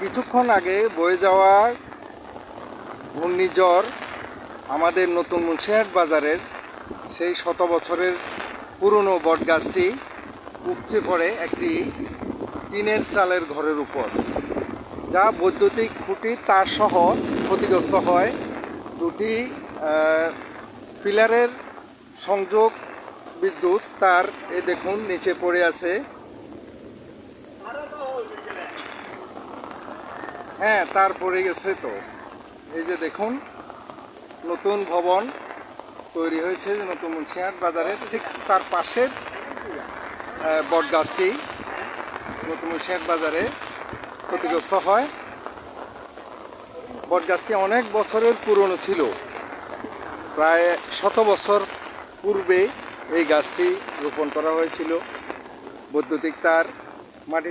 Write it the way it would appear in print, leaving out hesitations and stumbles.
কিছুক্ষণ আগে বয়ে যাওয়া ঘূর্ণিঝড় আমাদের নতুন মুন্সিরহাট বাজারের সেই শত বছরের পুরনো বটগাছটি উপচে পড়ে একটি টিনের চালের ঘরের উপর, যা বৈদ্যুতিক খুঁটি তার সহ ক্ষতিগ্রস্ত হয়। দুটি পিলারের সংযোগ বিদ্যুৎ তার দেখুন নিচে পড়ে আছে। হ্যাঁ, তার পড়ে গেছে। তো এই যে দেখুন, নতুন ভবন তৈরি হয়েছে নতুন মুন্সিরহাট বাজারের ঠিক তার পাশের বটগাছটি নতুন মুন্সিরহাট বাজারে ক্ষতিগ্রস্ত হয়। বটগাছটি অনেক বছরের পুরনো ছিল, প্রায় 100 বছর পূর্বে এই গাছটি রোপণ করা হয়েছিল। বৈদ্যুতিক তার